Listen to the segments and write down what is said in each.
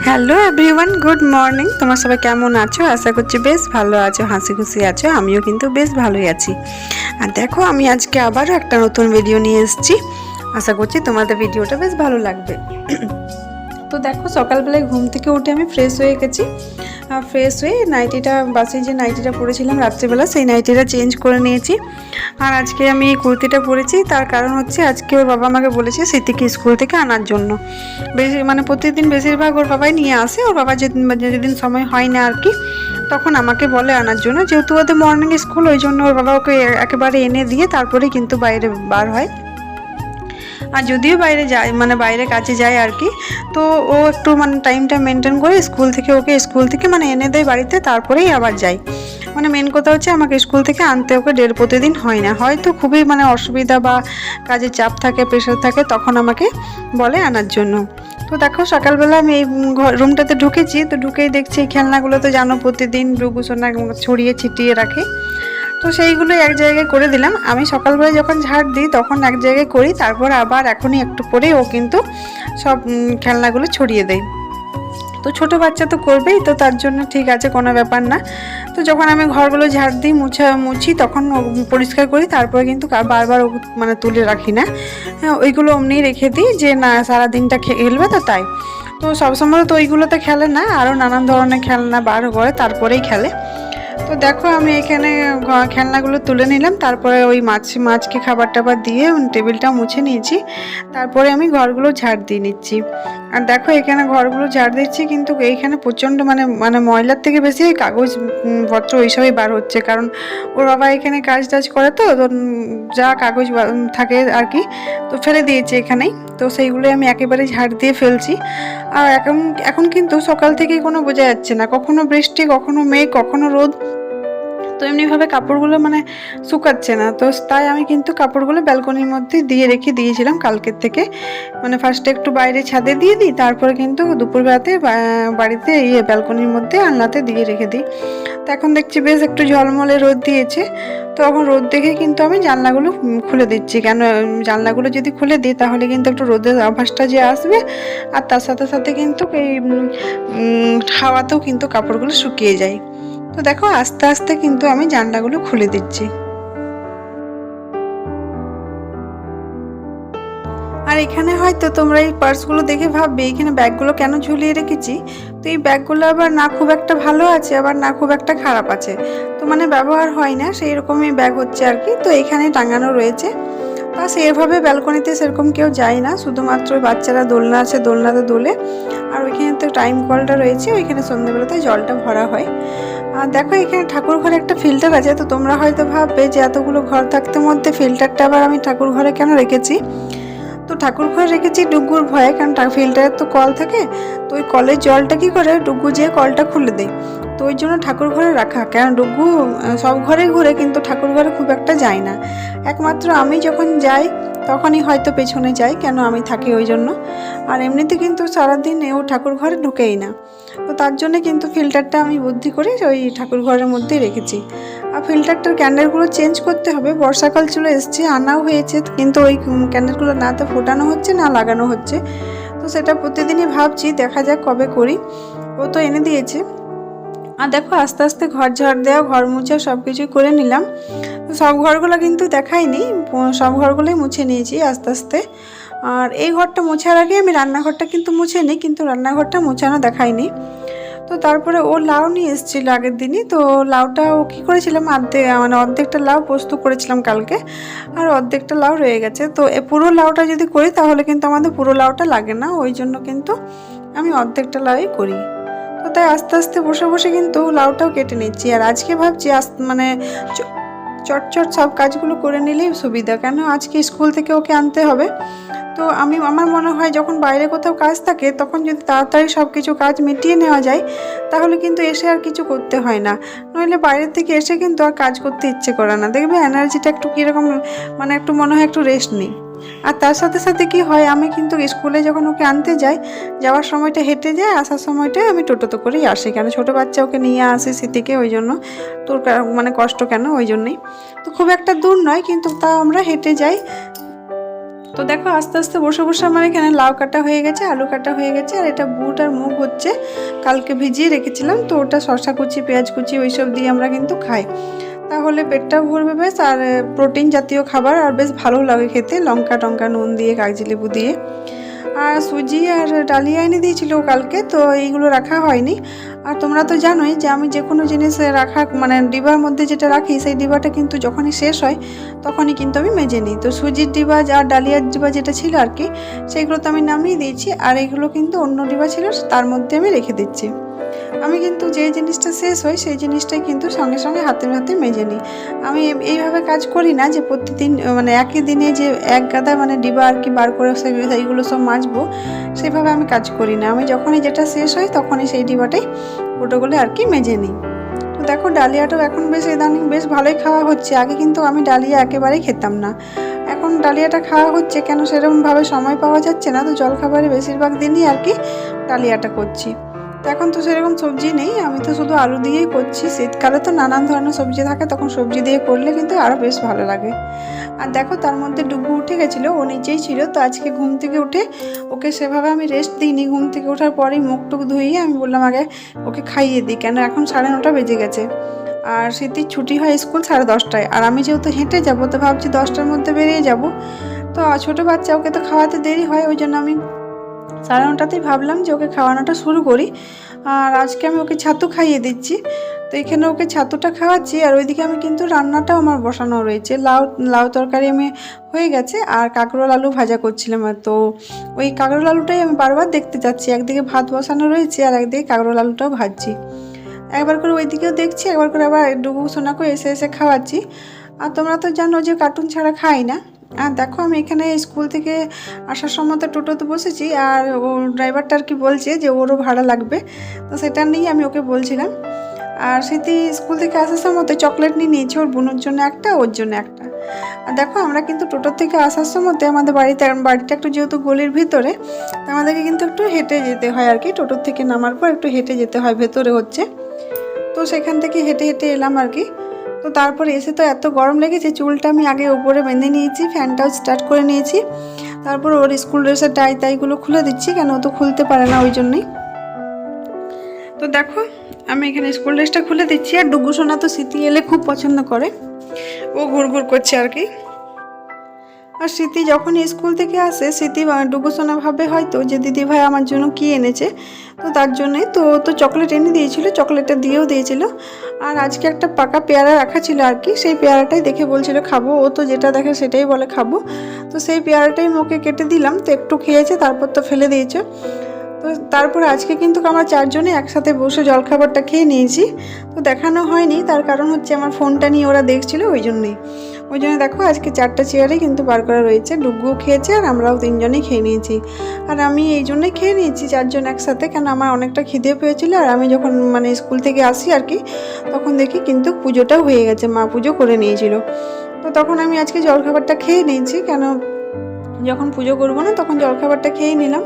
Hello everyone, good morning. তোমরা সবাই কেমন আছো? আশা করছি বেশ ভালো আছো, হাসি খুশি আছো। আমিও কিন্তু বেশ ভালোই আছি। আর দেখো, আমি আজকে আবারও একটা নতুন ভিডিও নিয়ে এসেছি। আশা করছি তোমাদের ভিডিওটা বেশ ভালো লাগবে। তো দেখো, সকালবেলায় ঘুম থেকে উঠে আমি ফ্রেশ হয়ে গেছি। ফ্রেশ হয়ে নাইটিটা, বাসে যে নাইটিটা পরেছিলাম রাত্রিবেলা, সেই নাইটিটা চেঞ্জ করে নিয়েছি। আর আজকে আমি এই কুর্তিটা পরেছি, তার কারণ হচ্ছে আজকে ওর বাবা আমাকে বলেছে স্মৃতিকে স্কুল থেকে আনার জন্য। প্রতিদিন বেশিরভাগ ওর বাবাই নিয়ে আসে। ওর বাবা যেদিন সময় হয় না আর কি, তখন আমাকে বলে আনার জন্য। যেহেতু ওদের মর্নিং স্কুল, ওই জন্য ওর বাবা ওকে একেবারে এনে দিয়ে তারপরে কিন্তু বাইরে বার হয়। আর যদিও বাইরে যায়, বাইরে কাজে যায় আর কি, তো ও একটু টাইমটা মেনটেন করে ওকে স্কুল থেকে এনে দেয় বাড়িতে, তারপরেই আবার যায়। মেন কথা হচ্ছে আমাকে স্কুল থেকে আনতে ওকে প্রতিদিন হয় না, হয়তো খুবই অসুবিধা বা কাজের চাপ থাকে, প্রেশার থাকে, তখন আমাকে বলে আনার জন্য। তো দেখো, সকালবেলা আমি এই রুমটাতে ঢুকেছি, তো ঢুকেই দেখছি এই খেলনাগুলো তো জানো প্রতিদিন ডুগুসোনা ছড়িয়ে ছিটিয়ে রাখে। তো সেইগুলো এক জায়গায় করে দিলাম। আমি সকালবেলা যখন ঝাড় দিই তখন এক জায়গায় করি, তারপর আবার এখনই একটু পরে ও কিন্তু সব খেলনাগুলো ছড়িয়ে দেয়। তো ছোট বাচ্চা তো করবেই, তো তার জন্য ঠিক আছে, কোনো ব্যাপার না। তো যখন আমি ঘরগুলো ঝাড় দিই, মুছি, তখন পরিষ্কার করি, তারপরে কিন্তু বারবার তুলে রাখি না। হ্যাঁ, ওইগুলো অমনি রেখে দিই, যে না সারাদিনটা খেলবে তো তাই। তো সবসময় তো ওইগুলোতে খেলে না, আরও নানান ধরনের খেলনা বার করে তারপরেই খেলে। তো দেখো, আমি এখানে খেলনাগুলো তুলে নিলাম, তারপরে ওই মাছকে খাবার টাবার দিয়ে টেবিলটা মুছে নিয়েছি, তারপরে আমি ঘরগুলো ঝাড় দিয়ে নিচ্ছি। আর দেখো, এখানে ঘরগুলো ঝাড় দিচ্ছি, কিন্তু এইখানে প্রচণ্ড ময়লার থেকে বেশি কাগজ পত্র ওইসবই বার হচ্ছে, কারণ ওর বাবা এখানে কাজ টাজ করে, তো যা কাগজ থাকে আর কি, তো ফেলে দিয়েছে এখানেই। তো সেইগুলোই আমি একেবারে ঝাড় দিয়ে ফেলছি। আর এখন কিন্তু সকাল থেকেই কোনো বোঝা যাচ্ছে না, কখনো বৃষ্টি, কখনো মেঘ, কখনো রোদ। তো এমনিভাবে কাপড়গুলো শুকাচ্ছে না, তো তাই আমি কিন্তু কাপড়গুলো ব্যালকনির মধ্যে দিয়ে রেখে দিয়েছিলাম কালকের থেকে। ফার্স্টে একটু বাইরে ছাদে দিয়ে দিই, তারপরে কিন্তু দুপুরবেলাতে বাড়িতে ব্যালকনির মধ্যে আলনাতে দিয়ে রেখে দিই। তো এখন দেখছি বেশ একটু ঝলমলে রোদ দিয়েছে, তো এখন রোদ দেখে কিন্তু আমি জানলাগুলো খুলে দিচ্ছি। কেন জানলাগুলো যদি খুলে দিই তাহলে কিন্তু একটু রোদের আভাসটা যে আসবে, আর তার সাথে সাথে কিন্তু এই হাওয়াতেও কিন্তু কাপড়গুলো শুকিয়ে যায়। তো দেখো, আস্তে আস্তে কিন্তু আমি জানলাগুলো খুলে দিচ্ছি। আর এখানে হয়তো তোমরা এই পার্সগুলো দেখে ভাববে এখানে ব্যাগগুলো কেন ঝুলিয়ে রেখেছি। তো এই ব্যাগগুলো আবার না খুব একটা ভালো আছে, আবার না খুব একটা খারাপ আছে, তো ব্যবহার হয় না সেই রকমই ব্যাগ হচ্ছে আর কি। তো এখানে টাঙানো রয়েছে। তা সেভাবে ব্যালকনিতে সেরকম কেউ যায় না, শুধুমাত্র বাচ্চারা দোলনা আছে, দোলনাতে দোলে। আর ওইখানে তো টাইম কলটা রয়েছে, ওইখানে সন্ধ্যেবেলাতে জলটা ভরা হয়। আর দেখো, এখানে ঠাকুর ঘরে একটা ফিল্টার আছে। তো তোমরা হয়তো ভাববে যে এতগুলো ঘর থাকতে মধ্যে ফিল্টারটা আবার আমি ঠাকুর ঘরে কেন রেখেছি। তো ঠাকুর ঘরে রেখেছি ডুগুর ভয়ে, কারণ ফিল্টারের তো কল থাকে, তো ওই কলের জলটা কি করে ডুগু যেয়ে কলটা খুলে দেয়। তো ওই জন্য ঠাকুর ঘরে রাখা, কেন ডুগু সব ঘরে ঘুরে কিন্তু ঠাকুর ঘরে খুব একটা যায় না। একমাত্র আমি যখন যাই তখনই হয়তো পেছনে যাই, কেন আমি থাকি ওই জন্য। আর এমনিতে কিন্তু সারাদিন ও ঠাকুর ঘরে ঢুকেই না। তো তার জন্য কিন্তু ফিল্টারটা আমি বুদ্ধি করে ওই ঠাকুর ঘরের মধ্যেই রেখেছি। আর ফিল্টারটার ক্যান্ডেলগুলো চেঞ্জ করতে হবে, বর্ষাকাল চলে এসছে, আনাও হয়েছে, কিন্তু ওই ক্যান্ডেলগুলো না তো ফোটানো হচ্ছে না লাগানো হচ্ছে। তো সেটা প্রতিদিনই ভাবছি, দেখা যাক কবে করি। ও তো এনে দিয়েছে। আর দেখো, আস্তে আস্তে ঘর ঝাড় দেওয়া, ঘর মুছা সব কিছুই করে নিলাম। তো সব ঘরগুলো কিন্তু দেখাইনি, সব ঘরগুলোই মুছে নিয়েছি আস্তে আস্তে। আর এই ঘরটা মোছার আগে আমি রান্নাঘরটা কিন্তু মুছে নিই, কিন্তু রান্নাঘরটা মোছানো দেখাইনি। তো তারপরে ও লাউ নিয়ে এসেছিল আগের দিনই। তো লাউটা ও কী করেছিলাম, অর্ধেকটা লাউ পোস্ত করেছিলাম কালকে, আর অর্ধেকটা লাউ রয়ে গেছে। তো পুরো লাউটা যদি করি তাহলে কিন্তু আমাদের পুরো লাউটা লাগে না, ওই জন্য কিন্তু আমি অর্ধেকটা লাউই করি। তো তাই আস্তে আস্তে বসে বসে কিন্তু লাউটাও কেটে নিচ্ছি। আর আজকে ভাবছি চটচট সব কাজগুলো করে নিলেই সুবিধা, কেন আজকে স্কুল থেকে ওকে আনতে হবে। তো আমার মনে হয় যখন বাইরে কোথাও কাজ থাকে তখন যদি তাড়াতাড়ি সব কিছু কাজ মিটিয়ে নেওয়া যায়, তাহলে কিন্তু এসে আর কিছু করতে হয় না। নইলে বাইরের থেকে এসে কিন্তু আর কাজ করতে ইচ্ছে করে না, দেখবে এনার্জিটা একটু কীরকম, একটু মনে হয় একটু রেস্ট নিই। আর তার সাথে সাথে কি হয়, আমি কিন্তু স্কুলে যখন ওকে আনতে যাই, যাওয়ার সময়টা হেঁটে যাই, আসার সময়টাই আমি টোটোতে করেই আসি, কেন ছোটো বাচ্চা ওকে নিয়ে আসি স্মৃতিকে, ওই জন্য তোর কষ্ট কেন, ওই জন্যেই। তো খুব একটা দূর নয়, কিন্তু তাও আমরা হেঁটে যাই। তো দেখো আস্তে আস্তে বসে বসে আমার এখানে লাউ কাটা হয়ে গেছে, আলু কাটা হয়ে গেছে, আর এটা বুট আর মুগ হচ্ছে কালকে ভিজিয়ে রেখেছিলাম। তো ওটা শসা কুচি, পেঁয়াজ কুচি ওইসব দিয়ে আমরা কিন্তু খাই, তাহলে পেটটাও ভরবে বেশ, আর প্রোটিন জাতীয় খাবার, আর বেশ ভালো লাগে খেতে, লঙ্কা টঙ্কা নুন দিয়ে কাগজি লেবু দিয়ে। আর সুজি আর ডালিয়া এনে দিয়েছিল কালকে, তো এইগুলো রাখা হয়নি। আর তোমরা তো জানোই যে আমি যে কোনো জিনিস রাখা মানে ডিবার মধ্যে যেটা রাখি সেই ডিবাটা কিন্তু যখনই শেষ হয় তখনই কিন্তু আমি মেজে নিই। তো সুজির ডিবা আর ডালিয়ার ডিবা যেটা ছিল আর কি, সেগুলো তো আমি নামিয়ে দিয়েছি, আর এইগুলো কিন্তু অন্য ডিবা ছিল তার মধ্যে আমি রেখে দিচ্ছি। আমি কিন্তু যে জিনিসটা শেষ হয় সেই জিনিসটাই কিন্তু সঙ্গে সঙ্গে হাতে হাতে মেজে নিই। আমি এইভাবে কাজ করি না যে প্রতিদিন মানে একই দিনে যে এক গাদা মানে ডিবা আর কি বার করে সেইগুলো সব মাজবো, সেভাবে আমি কাজ করি না। আমি যখনই যেটা শেষ হয় তখনই সেই ডিবাটাই ওটাগুলো আর কি মেজে নিই। তো দেখো ডালিয়াটাও এখন বেশ ইদানিং বেশ ভালোই খাওয়া হচ্ছে। আগে কিন্তু আমি ডালিয়া একেবারেই খেতাম না, এখন ডালিয়াটা খাওয়া হচ্ছে। কেন সেরকমভাবে সময় পাওয়া যাচ্ছে না, তো জলখাবারে বেশিরভাগ দিনই আর কি ডালিয়াটা করছি। তো এখন তো সেরকম সবজি নেই, আমি তো শুধু আলু দিয়েই করছি। শীতকালে তো নানান ধরনের সবজি থাকে, তখন সবজি দিয়ে করলে কিন্তু আরও বেশ ভালো লাগে। আর দেখো তার মধ্যে ডুগু উঠে গেছিলো, ও নিচেই ছিল। তো আজকে ঘুম থেকে উঠে ওকে সেভাবে আমি রেস্ট দিইনি। ঘুম থেকে ওঠার পরেই মুখ টুক ধুইয়ে আমি বললাম আগে ওকে খাইয়ে দিই, কেন এখন 9:30 বেজে গেছে। আর শীতের ছুটি হয় স্কুল 10:30টায়, আর আমি যেহেতু হেঁটে যাবো তো ভাবছি 10টার মধ্যে বেরিয়ে যাব। তো ছোটো বাচ্চা, ওকে তো খাওয়াতে দেরি হয়, ওই জন্য আমি 9:30তেই ভাবলাম যে ওকে খাওয়ানোটা শুরু করি। আর আজকে আমি ওকে ছাতু খাইয়ে দিচ্ছি। তো এখানে ওকে ছাতুটা খাওয়াচ্ছি, আর ওইদিকে আমি কিন্তু রান্নাটাও আমার বসানো রয়েছে। লাউ তরকারি আমি হয়ে গেছে, আর কাঁকরোল আলু ভাজা করছিলাম। তো ওই কাঁকরোল আলুটাই আমি বারবার দেখতে যাচ্ছি, একদিকে ভাত বসানো রয়েছে আর একদিকে কাঁকরোল আলুটাও ভাজছি। একবার করে ওইদিকেও দেখছি, একবার করে আবার ডুবু সোনাকে এসে এসে খাওয়াচ্ছি। আর তোমরা তো জানো যে কার্টুন ছাড়া খাই না। আর দেখো আমি এখানে স্কুল থেকে আসার সময় তো টোটোতে বসেছি, আর ও ড্রাইভারটা আর কি বলছে যে ওরও ভাড়া লাগবে, তো সেটা নিয়েই আমি ওকে বলছিলাম। আর স্মৃতি স্কুল থেকে আসার সময় তো চকলেট নিয়ে নিয়েছে, ওর বোনের জন্য একটা, ওর জন্য একটা। আর দেখো আমরা কিন্তু টোটোর থেকে আসার সময় আমাদের বাড়িটা একটু যেহেতু গলির ভিতরে, আমাদেরকে কিন্তু একটু হেঁটে যেতে হয় আর কি। টোটোর থেকে নামার পর একটু হেঁটে যেতে হয়, ভেতরে হচ্ছে। তো সেখান থেকে হেঁটে হেঁটে এলাম আর কি। তো তারপরে এসে তো এত গরম লেগেছে, চুলটা আমি আগে উপরে বেঁধে নিয়েছি, ফ্যানটাও স্টার্ট করে নিয়েছি। তারপর ওর স্কুল ড্রেসের টাইগুলো খুলে দিচ্ছি, কেন ও তো খুলতে পারে না ওই জন্যই। তো দেখো আমি এখানে স্কুল ড্রেসটা খুলে দিচ্ছি। আর ডুগু সোনা তো স্মৃতি এলে খুব পছন্দ করে, ও ঘুরঘুর করছে আর কি। আর স্মৃতি যখনই স্কুল থেকে আসে, স্মৃতি ডুগু সোনা ভাবে হয়তো যে দিদি ভাই আমার জন্য কি এনেছে, তো তার জন্যই তো চকলেট এনে দিয়েছিল, চকলেটটা দিয়েও দিয়েছিল। আর আজকে একটা পাকা পেয়ারা রাখা ছিল আর কি, সেই পেয়ারাটাই দেখে বলছিল খাবো। ও তো যেটা দেখে সেটাই বলে খাবো। তো সেই পেয়ারাটাই মুখে কেটে দিলাম, তো একটু খেয়েছে, তারপর তো ফেলে দিয়েছে। তো তারপরে আজকে কিন্তু আমরা 4 জনে একসাথে বসে জলখাবারটা খেয়ে নিয়েছি। তো দেখানো হয়নি, তার কারণ হচ্ছে আমার ফোনটা নিয়ে ওরা দেখছিল, ওই জন্য দেখো আজকে 4টা চেয়ারে কিন্তু বার করা রয়েছে। ডুগুও খেয়েছে আর আমরাও 3 জনেই খেয়ে নিয়েছি। আর আমি এই জন্যই খেয়ে নিয়েছি 4 জন একসাথে, কেন আমার অনেকটা খিদে পেয়েছিল। আর আমি যখন মানে স্কুল থেকে আসি আর কি, তখন দেখি কিন্তু পুজোটাও হয়ে গেছে, মা পুজো করে নিয়েছিল। তো তখন আমি আজকে জলখাবারটা খেয়ে নিয়েছি, কেন যখন পুজো করবো না তখন জলখাবারটা খেয়ে নিলাম।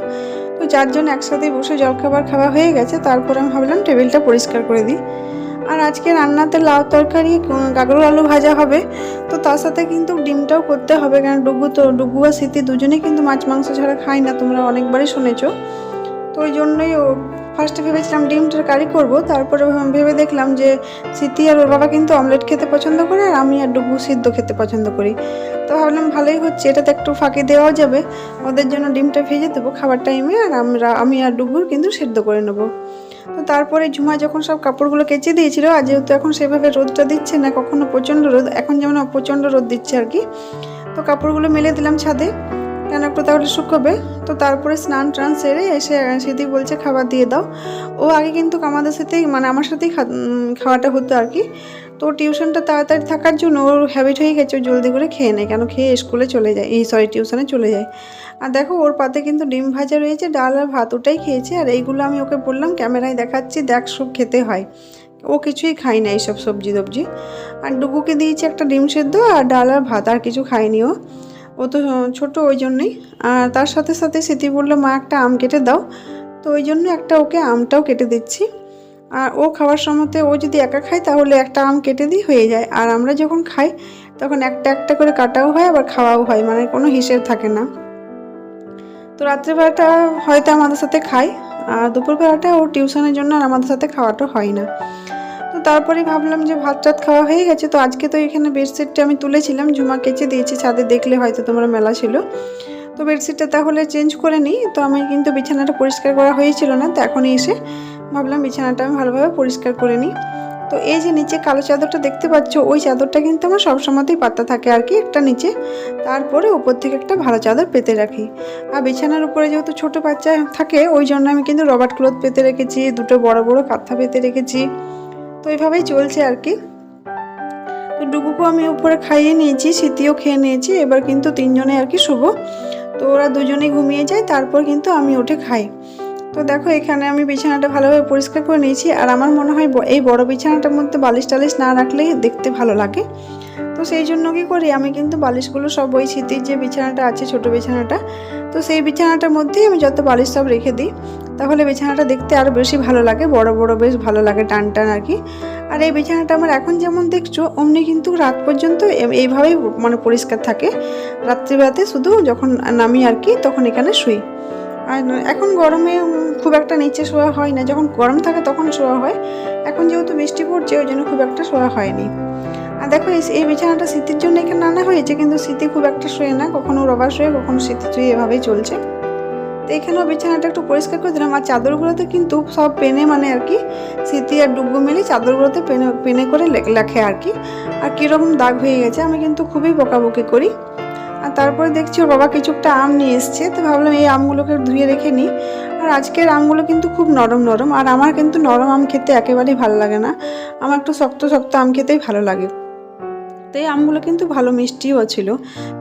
তো 4 জন একসাথে বসে জলখাবার খাওয়া হয়ে গেছে, তারপরে আমি ভাবলাম টেবিলটা পরিষ্কার করে দিই। আর আজকে রান্নাতে লাউ তরকারি, কাঁকরোল আলু ভাজা হবে। তো তার সাথে কিন্তু ডিমটাও করতে হবে, কারণ ডুগু আর স্মৃতি দুজনেই কিন্তু মাছ মাংস ছাড়া খায় না, তোমরা অনেকবারই শুনেছো। তো ওই জন্যই ফার্স্টে ভেবেছিলাম ডিমটার কারি করব, তারপরে ভেবে দেখলাম যে স্মৃতি আর ওর বাবা কিন্তু অমলেট খেতে পছন্দ করে, আর আমি আর ডুগু সিদ্ধ খেতে পছন্দ করি। তো ভাবলাম ভালোই হচ্ছে, এটাতে একটু ফাঁকি দেওয়াও যাবে, ওদের জন্য ডিমটা ভেজে দেবো খাবার টাইমে, আর আমি আর ডুগুর কিন্তু সিদ্ধ করে নেবো। তো তারপরে ঝুমা যখন সব কাপড়গুলো কেচে দিয়েছিল, আর যেহেতু এখন সেভাবে রোদটা দিচ্ছে না, কখনো প্রচণ্ড রোদ, এখন যেমন প্রচণ্ড রোদ দিচ্ছে আর কি, তো কাপড়গুলো মেলে দিলাম ছাদে, কেন একটু তাহলে শুকোবে। তো তারপরে স্নান টান সেরে এসে স্মৃতি বলছে খাবার দিয়ে দাও। ও আগে কিন্তু আমাদের সাথেই মানে আমার সাথেই খাওয়াটা হতো আর কি। তো টিউশনটা তাড়াতাড়ি থাকার জন্য ওর হ্যাবিট হয়ে গেছে, ও জলদি করে খেয়ে নেয়, কেন খেয়ে স্কুলে চলে যায়, টিউশনে চলে যায়। আর দেখো ওর পাতে কিন্তু ডিম ভাজা রয়েছে, ডাল আর ভাত, ওটাই খেয়েছে। আর এইগুলো আমি ওকে বললাম ক্যামেরায় দেখাচ্ছি, দেখ সব খেতে হয়। ও কিছুই খায় না এইসব সবজি টবজি। আর ডুগুকে দিয়েছি একটা ডিম সেদ্ধ আর ডাল আর ভাত, আর কিছু খায়নি ও তো ছোটো ওই জন্যই। আর তার সাথে সাথে স্মৃতি বললো মা একটা আম কেটে দাও, তো ওই জন্য একটা ওকে আমটাও কেটে দিচ্ছি। আর ও খাওয়ার সময়তে ও যদি একা খায় তাহলে একটা আম কেটে দিই, হয়ে যায়। আর আমরা যখন খাই তখন একটা একটা করে কাটাও হয়, আবার খাওয়াও হয়, মানে কোনো হিসেব থাকে না। তো রাত্রেবেলাটা হয়তো আমাদের সাথে খায়, আর দুপুরবেলাটা ও টিউশনের জন্য আর আমাদের সাথে খাওয়াটা হয় না। তো তারপরে ভাবলাম যে ভাত টাত খাওয়া হয়ে গেছে, তো আজকে তো এখানে বেডশিটটা আমি তুলেছিলাম, ঝুমা কেচে দিয়েছি, ছাদে দেখলে হয়তো তোমরা মেলা ছিল। তো বেডশিটটা তাহলে চেঞ্জ করে নিই। তো আমি কিন্তু বিছানাটা পরিষ্কার করা হয়েছিল না, তো এখনই এসে ভাবলাম বিছানাটা আমি ভালোভাবে পরিষ্কার করে নিই। তো এই যে নিচে কালো চাদরটা দেখতে পাচ্ছ, ওই চাদরটা কিন্তু আমার সবসময়তেই পাতা থাকে আর কি একটা নিচে, তারপরে উপর থেকে একটা ভালো চাদর পেতে রাখি। আর বিছানার উপরে যেহেতু ছোটো বাচ্চা থাকে, ওই জন্য আমি কিন্তু রবার ক্লথ পেতে রেখেছি, দুটো বড় বড় কাঁথা পেতে রেখেছি। তো এইভাবেই চলছে আর কি। তো ডুগুকেও আমি উপরে খাইয়ে নিয়েছি, স্মৃতিও খেয়ে নিয়েছি, এবার কিন্তু তিনজনে আর কি শুভ। তো ওরা দুজনেই ঘুমিয়ে যায়, তারপর কিন্তু আমি উঠে খাই। তো দেখো এখানে আমি বিছানাটা ভালোভাবে পরিষ্কার করে নিয়েছি, আর আমার মনে হয় এই বড় বিছানাটার মধ্যে বালিশ টালিশ না রাখলেই দেখতে ভালো লাগে। তো সেই জন্য কি করি, আমি কিন্তু বালিশগুলো সব ওই স্মৃতির যে বিছানাটা আছে ছোট বিছানাটা, তো সেই বিছানাটার মধ্যেই আমি যত বালিশ সব রেখে দিই, তাহলে বিছানাটা দেখতে আরও বেশি ভালো লাগে, বড় বড় বেশ ভালো লাগে, টান টান আর কি। আর এই বিছানাটা আমার এখন যেমন দেখছো অমনি কিন্তু রাত পর্যন্ত এইভাবেই মানে পরিষ্কার থাকে। রাত্রিবেলাতে শুধু যখন নামি আর কি তখন এখানে শুই। আর এখন গরমে খুব একটা নিচে শোয়া হয় না, যখন গরম থাকে তখন শোয়া হয়, এখন যেহেতু বৃষ্টি পড়ছে ওই জন্য খুব একটা শোয়া হয়নি। আর দেখো এই বিছানাটা স্মৃতির জন্য এখানে আনা হয়েছে, কিন্তু স্মৃতি খুব একটা শোয়ে না, কখনো রবার শোয়ে কখনো স্মৃতি শুয়ে, এভাবেই চলছে। তো এখানেও বিছানাটা একটু পরিষ্কার করে দিলাম। আর চাদরগুলোতে কিন্তু সব পেনে মানে আর কি স্মৃতি আর ডুগু মিলে চাদরগুলোতে পেনে পেনে করে লেখে আর কি। আর কীরকম দাগ হয়ে গেছে, আমি কিন্তু খুবই বকাবকি করি। আর তারপরে দেখছি ওর বাবা কিছুটা আম নিয়ে এসছে, তো ভাবলাম এই আমগুলোকে ধুয়ে রেখে নিই। আর আজকের আমগুলো কিন্তু খুব নরম নরম, আর আমার কিন্তু নরম আম খেতে একেবারেই ভালো লাগে না, আমার একটু শক্ত শক্ত আম খেতেই ভালো লাগে। তো এই আমগুলো কিন্তু ভালো মিষ্টিও ছিল,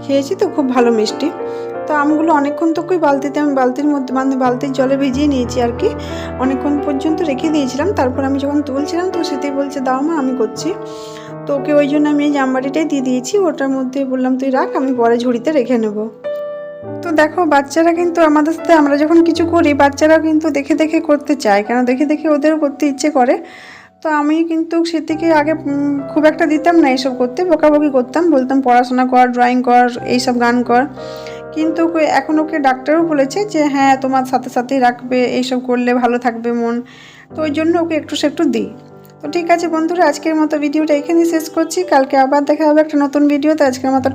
খেয়েছি তো খুব ভালো মিষ্টি। তো আমগুলো অনেকক্ষণ তোকেই বালতিতে আমি বালতির মধ্যে মানে বালতির জলে ভিজিয়ে নিয়েছি আর কি, অনেকক্ষণ পর্যন্ত রেখে দিয়েছিলাম। তারপর আমি যখন তুলছিলাম তো সেটাই বলছে দাও মা আমি করছি। তো ওকে ওই জন্য আমি এই জামবাটিটাই দিয়ে দিয়েছি, ওটার মধ্যে বললাম তুই রাখ, আমি পরে ঝুড়িতে রেখে নেব। তো দেখো বাচ্চারা কিন্তু আমাদের সাথে আমরা যখন কিছু করি বাচ্চারাও কিন্তু দেখে দেখে করতে চায়, কেন দেখে দেখে ওদেরও করতে ইচ্ছে করে। তো আমি কিন্তু স্মৃতিকে আগে খুব একটা দিতাম না এইসব করতে, বকাবকি করতাম, বলতাম পড়াশোনা কর, ড্রয়িং কর, এইসব গান কর। কিন্তু এখন ওকে ডাক্তারও বলেছে যে হ্যাঁ তোমার সাথে সাথেই রাখবে, এইসব করলে ভালো থাকবে মন। তো ওই জন্য ওকে একটু সে একটু দিই। তো ঠিক আছে বন্ধুরা, আজকের মতো ভিডিওটা এখানেই শেষ করছি, কালকে আবার দেখা হবে একটা নতুন ভিডিওতে। আজকের মতো